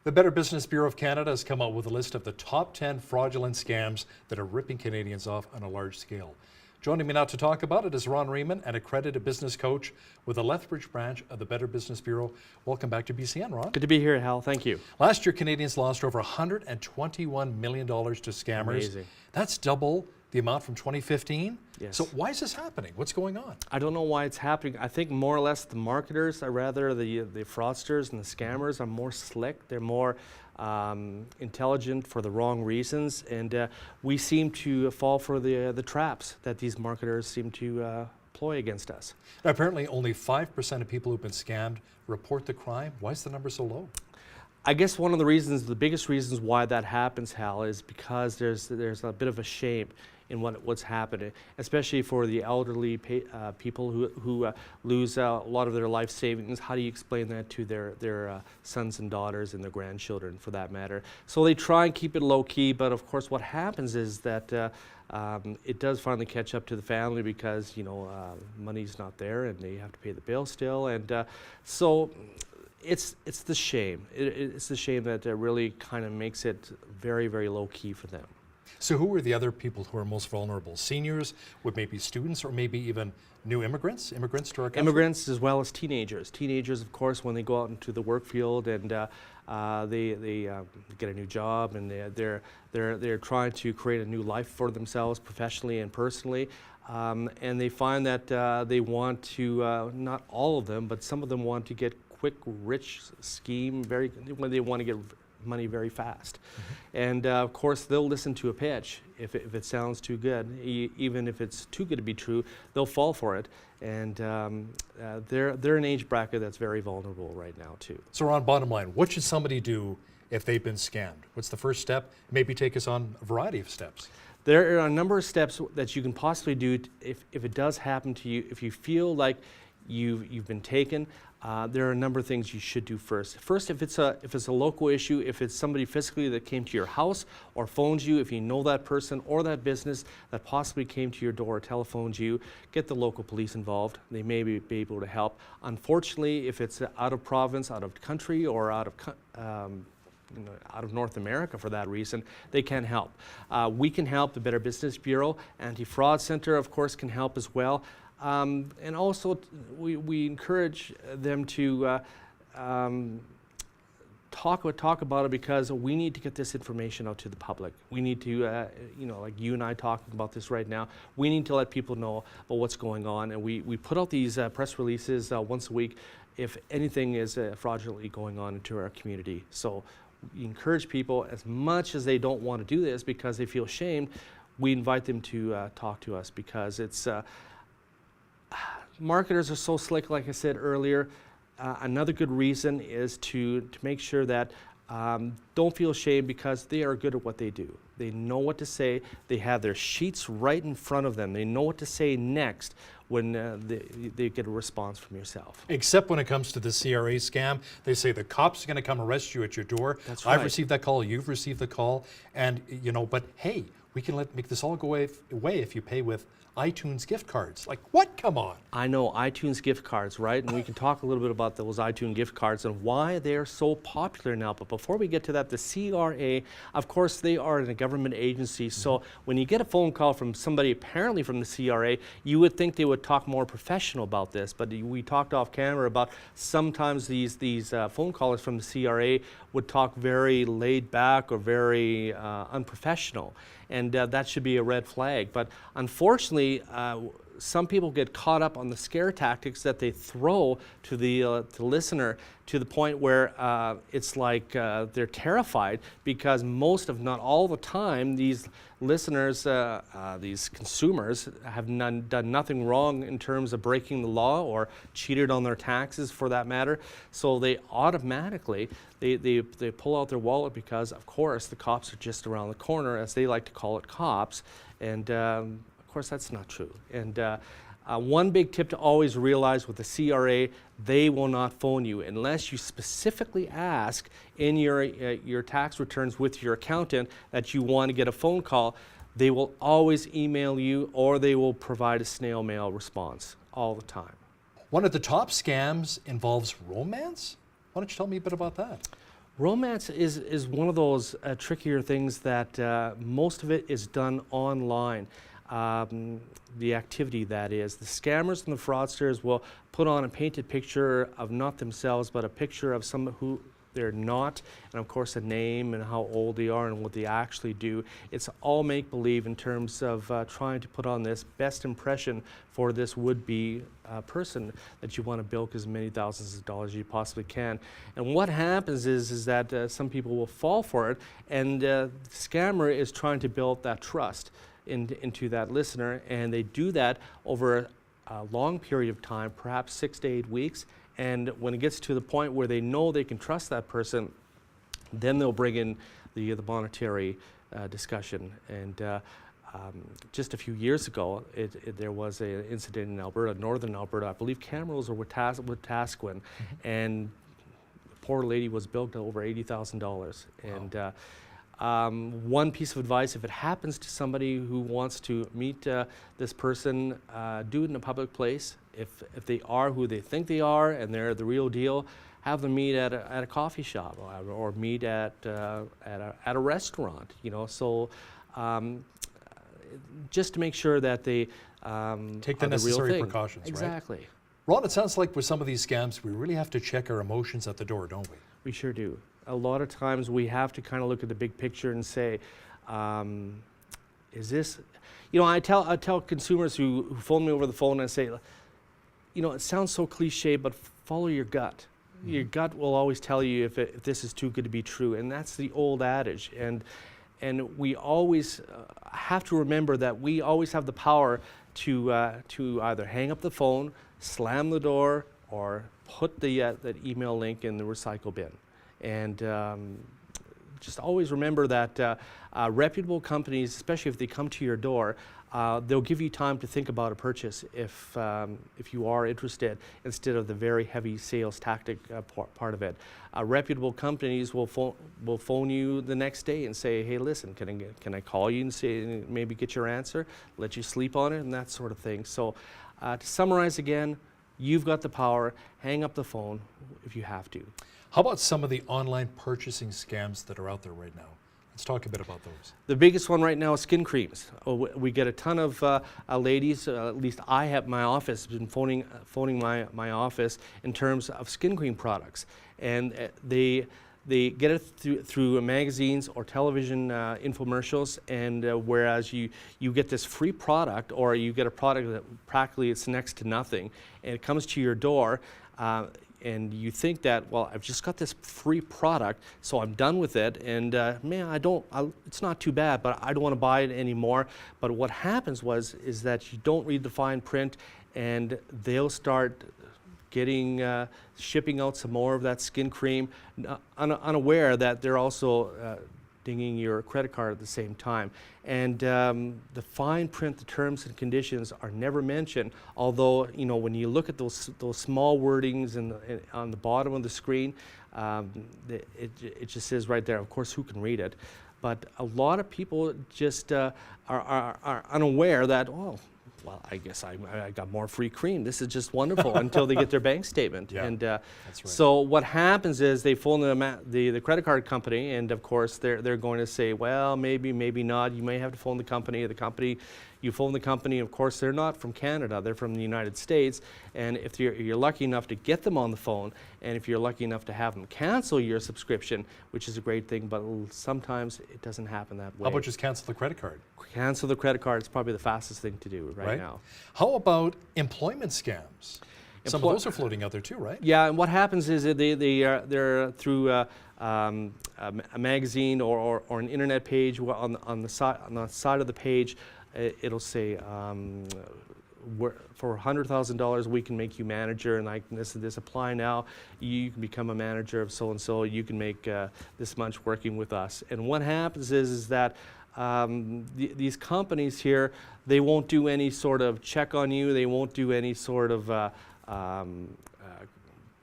The Better Business Bureau of Canada has come out with a list of the top 10 fraudulent scams that are ripping Canadians off on a large scale. Joining me now to talk about it is Ron Riemann, an accredited business coach with the Lethbridge branch of the Better Business Bureau. Welcome back to BCN, Ron. Good to be here, Hal. Thank you. Last year, Canadians lost over $121 million to scammers. Amazing. That's double the amount from 2015. Yes. So why is this happening? What's going on? I don't know why it's happening. I think more or less the marketers, or rather the fraudsters and the scammers, are more slick. They're more intelligent for the wrong reasons, and we seem to fall for the traps that these marketers seem to ploy against us. Now, apparently, only 5% of people who've been scammed report the crime. Why is the number so low? I guess one of the reasons, the biggest reasons why that happens, Hal, is because there's a bit of a shame in what's happening, especially for the elderly people who lose a lot of their life savings. How do you explain that to their sons and daughters and their grandchildren, for that matter? So they try and keep it low key, but of course what happens is that it does finally catch up to the family because money's not there and they have to pay the bill still, and so it's the shame. It's the shame that really kind of makes it very, very low key for them. So who are the other people who are most vulnerable? Seniors, with maybe students, or maybe even new immigrants to our country? Immigrants as well as teenagers. Teenagers, of course, when they go out into the work field and they get a new job and they're trying to create a new life for themselves professionally and personally. And they find that they want to, not all of them, but some of them want to get quick, rich scheme, when they want to get money very fast. Mm-hmm. And of course they'll listen to a pitch if it sounds too good. Even if it's too good to be true, they'll fall for it. And they're an age bracket that's very vulnerable right now too. So Ron, bottom line, what should somebody do if they've been scammed? What's the first step? Maybe take us on a variety of steps. There are a number of steps that you can possibly do if it does happen to you. If you feel like you've been taken, there are a number of things you should do first. First, if it's a local issue, if it's somebody physically that came to your house or phoned you, if you know that person or that business that possibly came to your door or telephoned you, get the local police involved. They may be able to help. Unfortunately, if it's out of province, out of country, or out of North America for that reason, they can help. We can help. The Better Business Bureau, Anti-Fraud Center, of course, can help as well. And also, we encourage them to talk about it, because we need to get this information out to the public. We need to, like you and I talking about this right now, we need to let people know about what's going on. And we put out these press releases once a week if anything is fraudulently going on into our community. So we encourage people, as much as they don't want to do this because they feel shamed, we invite them to talk to us, because it's marketers are so slick, like I said earlier. Another good reason is to make sure that don't feel shame, because they are good at what they do. They know what to say. They have their sheets right in front of them. They know what to say next when they get a response from yourself. Except when it comes to the CRA scam, they say the cops are going to come arrest you at your door. That's right. I've received that call. You've received the call, and but hey, we can make this all go away if you pay with iTunes gift cards. Like, what? Come on. I know, iTunes gift cards, right? And we can talk a little bit about those iTunes gift cards and why they're so popular now. But before we get to that, the CRA, of course, they are a government agency. So when you get a phone call from somebody apparently from the CRA, you would think they would talk more professional about this. But we talked off camera about sometimes these phone callers from the CRA would talk very laid back or very unprofessional. And that should be a red flag. But unfortunately, some people get caught up on the scare tactics that they throw to the listener, to the point where it's like they're terrified, because most of, not all the time, these listeners, these consumers have done nothing wrong in terms of breaking the law or cheated on their taxes, for that matter. So they automatically, they pull out their wallet, because of course the cops are just around the corner, as they like to call it, cops. And of course that's not true. And one big tip to always realize with the CRA, they will not phone you unless you specifically ask in your tax returns with your accountant that you want to get a phone call. They will always email you, or they will provide a snail mail response all the time. One of the top scams involves romance. Why don't you tell me a bit about that? Romance is one of those trickier things that most of it is done online. The activity, that is. The scammers and the fraudsters will put on a painted picture of not themselves, but a picture of someone who they're not, and of course a name and how old they are and what they actually do. It's all make-believe in terms of trying to put on this best impression for this would-be person that you want to bilk as many thousands of dollars as you possibly can. And what happens is that some people will fall for it, and the scammer is trying to build that trust into that listener, and they do that over a long period of time, perhaps 6 to 8 weeks. And when it gets to the point where they know they can trust that person, then they'll bring in the monetary discussion. And just a few years ago, there was an incident in Alberta, northern Alberta, I believe Camrose or Wetaskiwin, and the poor lady was bilked over $80,000. And one piece of advice, if it happens to somebody who wants to meet this person, do it in a public place. If they are who they think they are and they're the real deal, have them meet at a coffee shop or meet at a restaurant. You know, so just to make sure that they take the necessary precautions. Exactly. Right? Ron, it sounds like with some of these scams, we really have to check our emotions at the door, don't we? We sure do. A lot of times we have to kind of look at the big picture and say, is this, you know, I tell consumers who phone me over the phone and I say, you know, it sounds so cliche, but follow your gut. Your gut will always tell you if this is too good to be true, and that's the old adage. And we always have to remember that we always have the power to either hang up the phone, slam the door, or put that email link in the recycle bin. And just always remember that reputable companies, especially if they come to your door, they'll give you time to think about a purchase if you are interested, instead of the very heavy sales tactic part of it. Reputable companies will phone you the next day and say, hey, listen, can I call you and say, maybe get your answer, let you sleep on it, and that sort of thing. So to summarize again, you've got the power. Hang up the phone if you have to. How about some of the online purchasing scams that are out there right now? Let's talk a bit about those. The biggest one right now is skin creams. We get a ton of ladies, at least I have, my office has been phoning my office in terms of skin cream products. And they get it through magazines or television infomercials, and whereas you get this free product, or you get a product that practically it's next to nothing, and it comes to your door, and you think that, well, I've just got this free product, so I'm done with it, and man, it's not too bad, but I don't want to buy it anymore. But what happens is that you don't read the fine print, and they'll start shipping out some more of that skin cream, unaware that they're also dinging your credit card at the same time. And the fine print, the terms and conditions are never mentioned, although, you know, when you look at those small wordings on the bottom of the screen, it just says right there, of course, who can read it. But a lot of people just are unaware that, oh, well, I guess I got more free cream. This is just wonderful, until they get their bank statement. Yeah, and that's right. So what happens is they phone the credit card company, and of course they're going to say, well, maybe not. You may have to phone the company. You phone the company. Of course, they're not from Canada. They're from the United States. And if you're lucky enough to get them on the phone, and if you're lucky enough to have them cancel your subscription, which is a great thing, but sometimes it doesn't happen that way. How about just cancel the credit card? Cancel the credit card is probably the fastest thing to do right now. How about employment scams? Some of those are floating out there too, right? Yeah, and what happens is that they're through a magazine or an internet page. On the side of the page, it'll say, for $100,000 we can make you manager, and like this apply now. You can become a manager of so and so. You can make this much working with us. And what happens is that these companies here, they won't do any sort of check on you. They won't do any sort of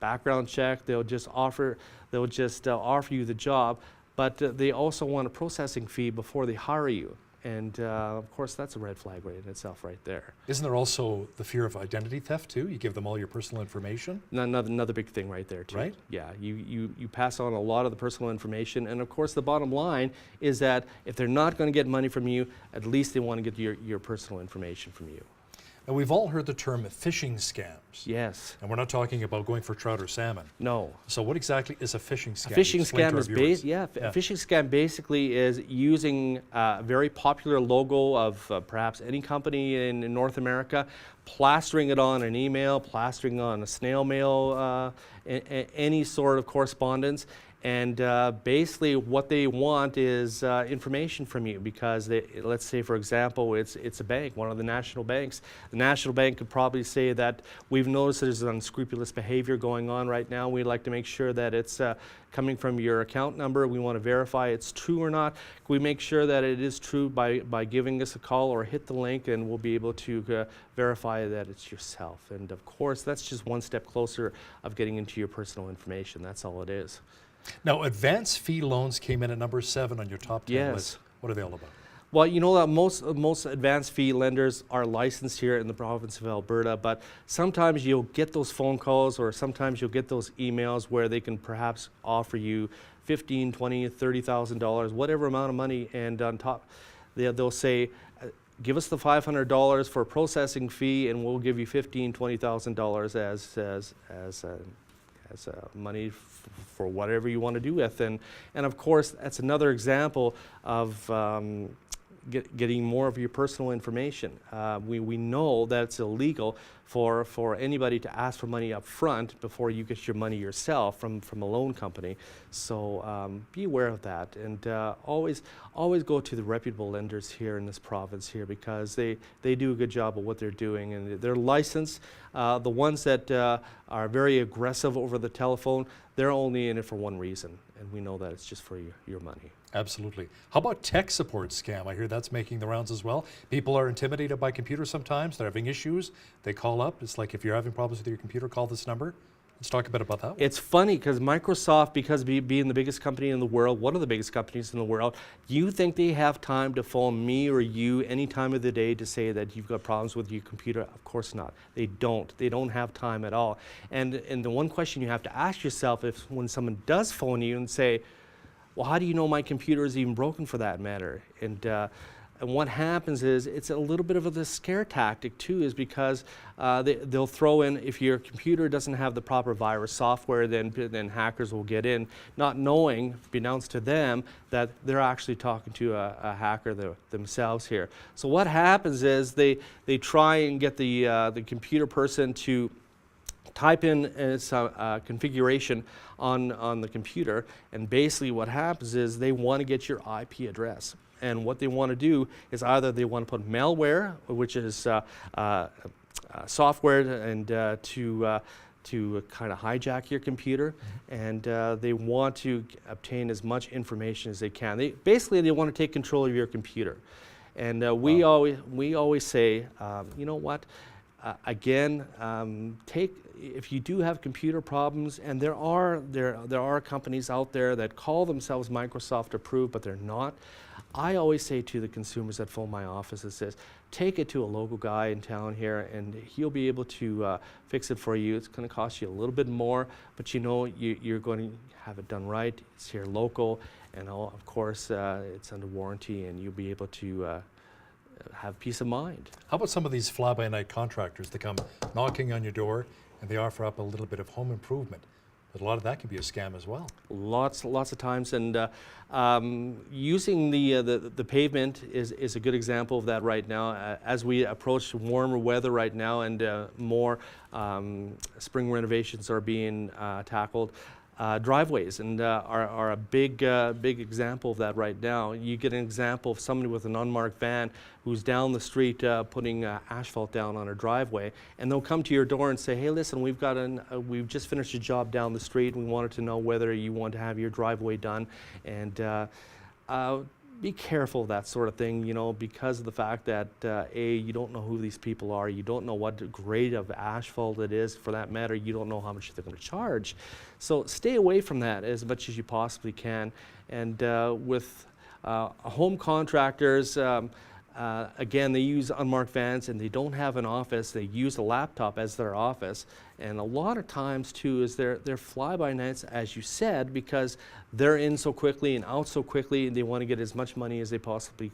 background check. They'll just offer you the job, but they also want a processing fee before they hire you. And of course, that's a red flag right in itself right there. Isn't there also the fear of identity theft too? You give them all your personal information? Another big thing right there too. Right? Yeah, you pass on a lot of the personal information, and of course the bottom line is that if they're not going to get money from you, at least they want to get your personal information from you. And we've all heard the term phishing scams. Yes. And we're not talking about going for trout or salmon. No. So what exactly is a phishing scam? A phishing Explain to scam our is viewers. a phishing scam basically is using a very popular logo of perhaps any company in North America, plastering it on an email, plastering on a snail mail, any sort of correspondence. And basically what they want is information from you, because let's say, for example, it's a bank, one of the national banks. The national bank could probably say that we've noticed there's unscrupulous behavior going on right now. We'd like to make sure that it's coming from your account number. We want to verify it's true or not. Can we make sure that it is true by giving us a call or hit the link, and we'll be able to verify that it's yourself. And of course, that's just one step closer of getting into your personal information. That's all it is. Now, advance fee loans came in at number 7 on your top 10 Yes. list. What are they all about? Well, you know that most advanced fee lenders are licensed here in the province of Alberta, but sometimes you'll get those phone calls, or sometimes you'll get those emails where they can perhaps offer you $15,000, $20,000, $30,000, whatever amount of money, and on top they'll say, give us the $500 for a processing fee, and we'll give you $15,000, $20,000 as money for whatever you want to do with. And of course, that's another example of getting more of your personal information. We know that it's illegal for anybody to ask for money up front before you get your money yourself from a loan company. So be aware of that, and always go to the reputable lenders here in this province here, because they do a good job of what they're doing, and they're licensed. The ones that are very aggressive over the telephone, they're only in it for one reason, and we know that it's just for your money. Absolutely. How about tech support scam? I hear that's making the rounds as well. People are intimidated by computers sometimes. They're having issues. They call up. It's like, if you're having problems with your computer, call this number. Let's talk a bit about that one. It's funny because Microsoft, because being the biggest company in the world, one of the biggest companies in the world, you think they have time to phone me or you any time of the day to say that you've got problems with your computer? Of course not. They don't. They don't have time at all. And the one question you have to ask yourself is, when someone does phone you and say, well, how do you know my computer is even broken, for that matter? And what happens is, it's a little bit of a scare tactic too, is because they'll throw in, if your computer doesn't have the proper virus software, then hackers will get in, not knowing, announced to them, that they're actually talking to a hacker themselves here. So what happens is they try and get the computer person to type in some configuration on the computer, and basically what happens is they want to get your IP address. And what they want to do is, either they want to put malware, which is software and to kind of hijack your computer, and they want to obtain as much information as they can. Basically, they want to take control of your computer. And we always say, you know what? If you do have computer problems, and there are companies out there that call themselves Microsoft approved, but they're not. I always say to the consumers that phone my office, it says, take it to a local guy in town here, and he'll be able to fix it for you. It's going to cost you a little bit more, but you know you're going to have it done right. It's here local, and of course it's under warranty, and you'll be able to have peace of mind. How about some of these fly-by-night contractors that come knocking on your door and they offer up a little bit of home improvement? But a lot of that can be a scam as well. Lots of times, and using the pavement is a good example of that right now. As we approach warmer weather right now, and more spring renovations are being tackled. Driveways are a big example of that right now. You get an example of somebody with an unmarked van who's down the street putting asphalt down on a driveway, and they'll come to your door and say, hey, listen, we've just finished a job down the street. We wanted to know whether you want to have your driveway done. And be careful of that sort of thing, you know, because of the fact that you don't know who these people are. You don't know what grade of asphalt it is. For that matter, you don't know how much they're going to charge. So stay away from that as much as you possibly can. And with home contractors, again, they use unmarked vans and they don't have an office. They use a laptop as their office. And a lot of times, too, is they're fly-by-nights, as you said, because they're in so quickly and out so quickly, and they want to get as much money as they possibly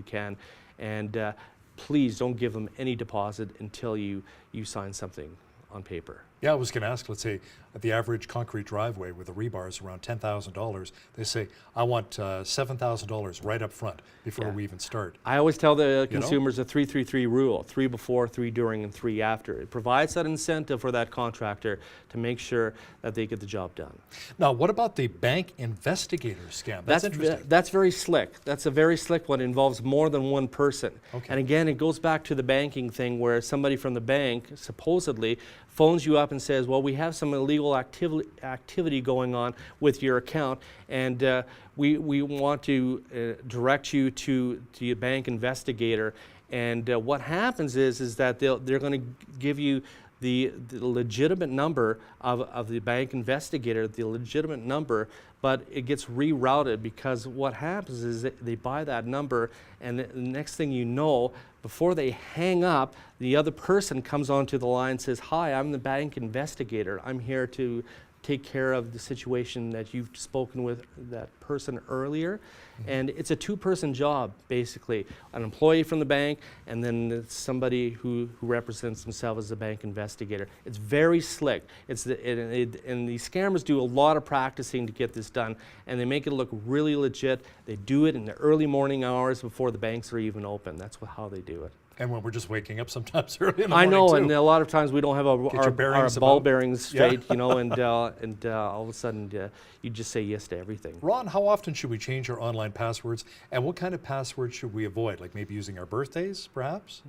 can. And please don't give them any deposit until you sign something on paper. Yeah, I was going to ask, let's say, at the average concrete driveway with the rebar is around $10,000, they say, I want $7,000 right up front before we even start. I always tell the consumers a 3-3-3 rule, 3 before, 3 during, and 3 after. It provides that incentive for that contractor to make sure that they get the job done. Now, what about the bank investigator scam? That's interesting. That's very slick. That's a very slick one. It involves more than one person. Okay. And again, it goes back to the banking thing where somebody from the bank supposedly phones you up and says, well, we have some illegal activity going on with your account, and we want to direct you to the bank investigator. And what happens is that they're going to give you the legitimate number of the bank investigator, the legitimate number, but it gets rerouted because what happens is that they buy that number, and the next thing you know, before they hang up, the other person comes onto the line and says, hi, I'm the bank investigator. I'm here to take care of the situation that you've spoken with that person earlier. And it's a 2-person job, basically. An employee from the bank and then somebody who represents themselves as a bank investigator. It's very slick. And the scammers do a lot of practicing to get this done, and they make it look really legit. They do it in the early morning hours before the banks are even open. That's how they do it. And when we're just waking up sometimes early in the I morning, know, too. and a lot of times we don't have our ball bearings straight, Yeah. and all of a sudden you just say yes to everything. Ron, how often should we change our online passwords, and what kind of passwords should we avoid? Like maybe using our birthdays, perhaps?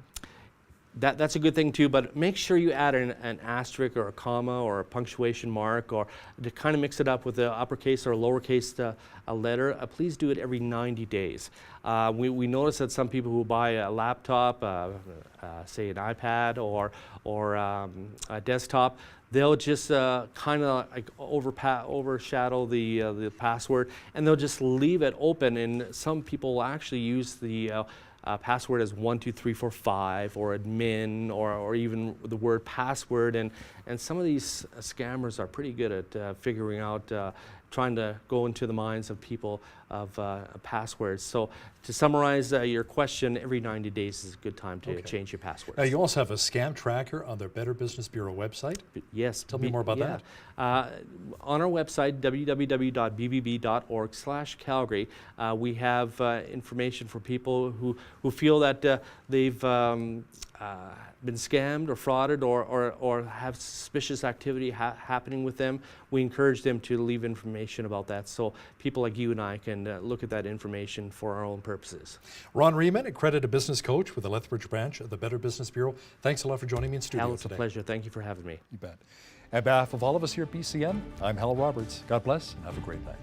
That's a good thing too, but make sure you add an asterisk or a comma or a punctuation mark, or to kind of mix it up with the uppercase or lowercase a letter. Please do it every 90 days. We notice that some people who buy a laptop, say an iPad or a desktop, they'll just kind of like overshadow the password, and they'll just leave it open. And some people will actually use the password as 1, 2, 3, 4, 5, or admin, or even the word password. And some of these scammers are pretty good at figuring out, trying to go into the minds of people of passwords. So to summarize your question, every 90 days is a good time to change your passwords. Now, you also have a scam tracker on the Better Business Bureau website. Yes. Tell me more about that. On our website, www.bbb.org/Calgary, we have information for people who feel that they've been scammed or frauded or have suspicious activity happening with them. We encourage them to leave information about that, so people like you and I can look at that information for our own purposes. Ron Riemann, accredited business coach with the Lethbridge branch of the Better Business Bureau. Thanks a lot for joining me in studio Hal, it's today. a pleasure. Thank you for having me. You bet. On behalf of all of us here at BCN, I'm Hal Roberts. God bless and have a great night.